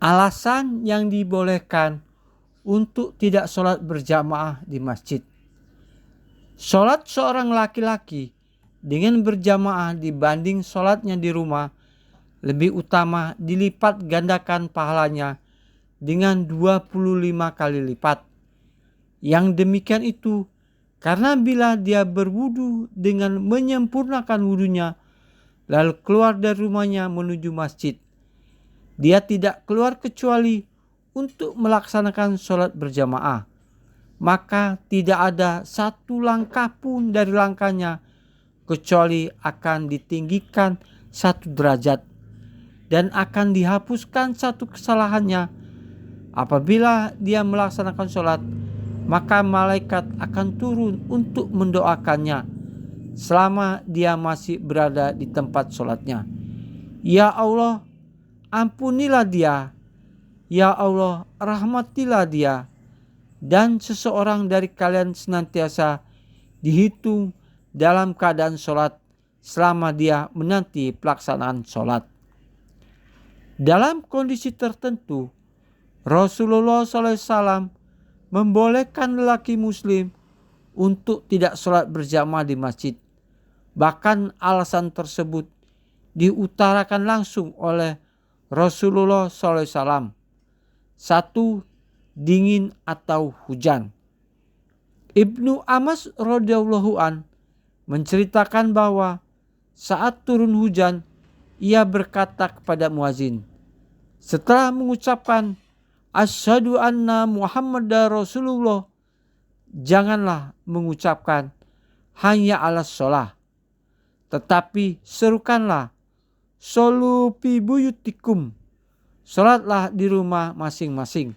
Alasan yang dibolehkan untuk tidak sholat berjamaah di masjid. Sholat seorang laki-laki dengan berjamaah dibanding sholatnya di rumah lebih utama dilipat gandakan pahalanya dengan 25 kali lipat. Yang demikian itu karena bila dia berwudu dengan menyempurnakan wudunya lalu keluar dari rumahnya menuju masjid, dia tidak keluar kecuali untuk melaksanakan sholat berjamaah, maka tidak ada satu langkah pun dari langkahnya kecuali akan ditinggikan satu derajat dan akan dihapuskan satu kesalahannya. Apabila dia melaksanakan sholat, maka malaikat akan turun untuk mendoakannya selama dia masih berada di tempat sholatnya. Ya Allah, ampunilah dia. Ya Allah, rahmatilah dia. Dan seseorang dari kalian senantiasa dihitung dalam keadaan sholat selama dia menanti pelaksanaan sholat. Dalam kondisi tertentu, Rasulullah SAW membolehkan lelaki muslim untuk tidak sholat berjamaah di masjid. Bahkan alasan tersebut diutarakan langsung oleh Rasulullah SAW. 1. Dingin atau hujan. Ibnu Amas radhiyallahu an menceritakan bahwa saat turun hujan ia berkata kepada muazin, setelah mengucapkan asyhadu anna Muhammadar Rasulullah, janganlah mengucapkan hanya alas sholah, tetapi serukanlah solu fi buyutikum, sholatlah di rumah masing-masing.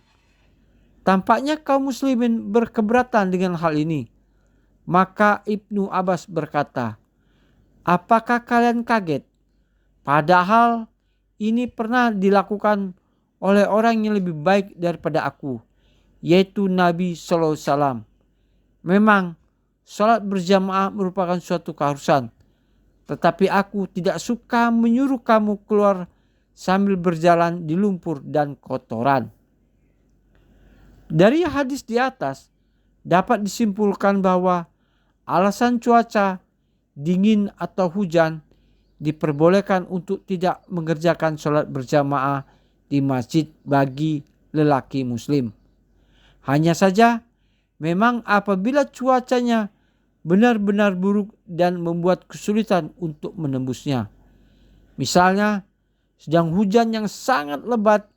Tampaknya kaum muslimin berkeberatan dengan hal ini. Maka Ibnu Abbas berkata, apakah kalian kaget? Padahal ini pernah dilakukan oleh orang yang lebih baik daripada aku, yaitu Nabi SAW. Memang sholat berjamaah merupakan suatu keharusan, tetapi aku tidak suka menyuruh kamu keluar sambil berjalan di lumpur dan kotoran. Dari hadis di atas dapat disimpulkan bahwa alasan cuaca, dingin atau hujan diperbolehkan untuk tidak mengerjakan sholat berjamaah di masjid bagi lelaki muslim. Hanya saja memang apabila cuacanya benar-benar buruk dan membuat kesulitan untuk menembusnya. Misalnya sedang hujan yang sangat lebat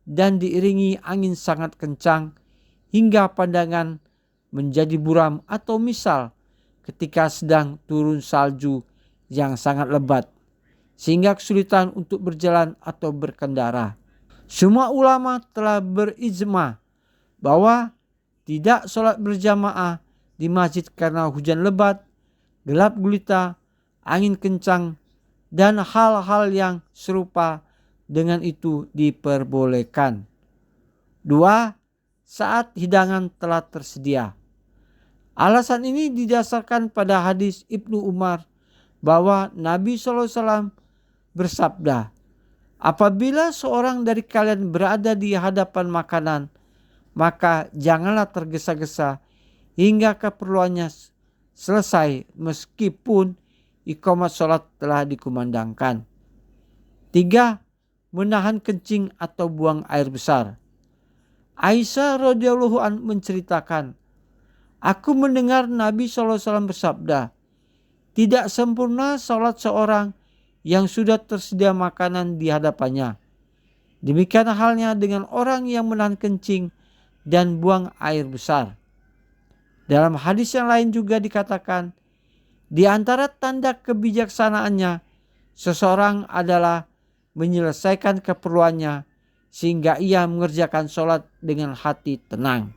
dan diiringi angin sangat kencang hingga pandangan menjadi buram, atau misal ketika sedang turun salju yang sangat lebat sehingga kesulitan untuk berjalan atau berkendara. Semua ulama telah berijma bahwa tidak sholat berjamaah di masjid karena hujan lebat, gelap gulita, angin kencang, dan hal-hal yang serupa dengan itu diperbolehkan. 2. Saat hidangan telah tersedia. Alasan ini didasarkan pada hadis Ibnu Umar bahwa Nabi SAW bersabda, apabila seorang dari kalian berada di hadapan makanan, maka janganlah tergesa-gesa hingga keperluannya selesai meskipun iqamat sholat telah dikumandangkan. 3. Menahan kencing atau buang air besar. Aisyah radhiyallahu an menceritakan, aku mendengar Nabi SAW bersabda, tidak sempurna sholat seorang yang sudah tersedia makanan di hadapannya. Demikian halnya dengan orang yang menahan kencing dan buang air besar. Dalam hadis yang lain juga dikatakan, di antara tanda kebijaksanaannya, seseorang adalah menyelesaikan keperluannya sehingga ia mengerjakan sholat dengan hati tenang.